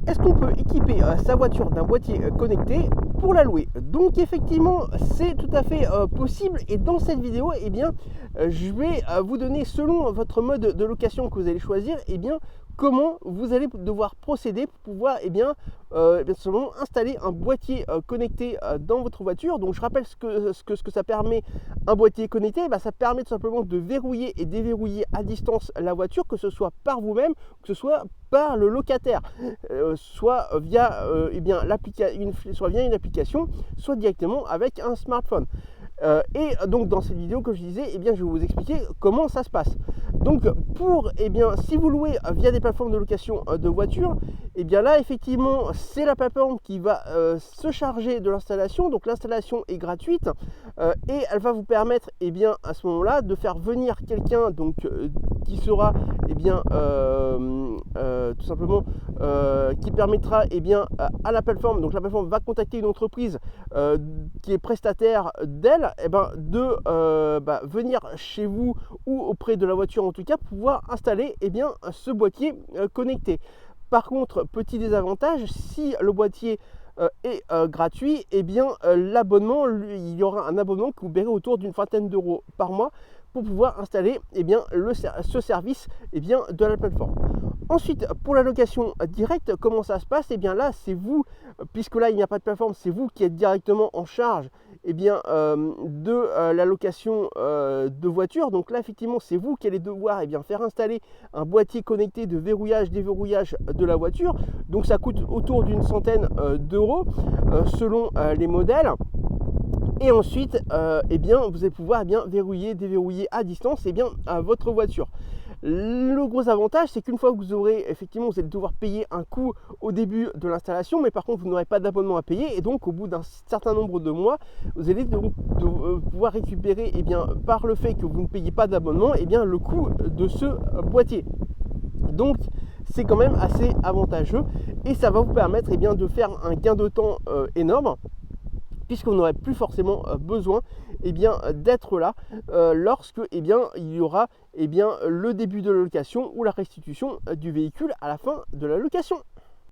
est-ce qu'on peut équiper sa voiture d'un boîtier connecté pour la louer? Donc effectivement, c'est tout à fait possible, et dans cette vidéo, eh bien, je vais vous donner, selon votre mode de location que vous allez choisir, eh bien, comment vous allez devoir procéder pour pouvoir seulement installer un boîtier connecté dans votre voiture. Donc je rappelle ce que ça permet, un boîtier connecté. Ça permet tout simplement de verrouiller et déverrouiller à distance la voiture, que ce soit par vous-même, que ce soit par le locataire, soit via soit via une application, soit directement avec un smartphone. Et donc dans cette vidéo, comme je disais, je vais vous expliquer comment ça se passe. Donc si vous louez via des plateformes de location de voitures, là effectivement c'est la plateforme qui va se charger de l'installation. Donc l'installation est gratuite et elle va vous permettre à ce moment-là de faire venir quelqu'un qui sera tout simplement qui permettra à la plateforme, donc la plateforme va contacter une entreprise qui est prestataire d'elle, de venir chez vous ou auprès de la voiture, en tout cas pouvoir installer ce boîtier connecté. Par contre, petit désavantage, si le boîtier est gratuit, l'abonnement, il y aura un abonnement que vous paierez autour d'une vingtaine d'euros par mois pour pouvoir installer ce service de la plateforme. Ensuite, pour la location directe, comment ça se passe? Là, c'est vous, puisque là il n'y a pas de plateforme, c'est vous qui êtes directement en charge de la location de voiture. Donc là, effectivement, c'est vous qui allez devoir faire installer un boîtier connecté de verrouillage, déverrouillage de la voiture. Donc ça coûte autour d'une centaine d'euros selon les modèles. Et ensuite, vous allez pouvoir verrouiller, déverrouiller à distance votre voiture. Le gros avantage, c'est qu'une fois que vous aurez, effectivement, vous allez devoir payer un coût au début de l'installation, mais par contre, vous n'aurez pas d'abonnement à payer, et donc au bout d'un certain nombre de mois, vous allez donc pouvoir récupérer, par le fait que vous ne payez pas d'abonnement, le coût de ce boîtier. Donc, c'est quand même assez avantageux, et ça va vous permettre de faire un gain de temps énorme, puisqu'on n'aurait plus forcément besoin d'être là lorsque il y aura le début de la location ou la restitution du véhicule à la fin de la location.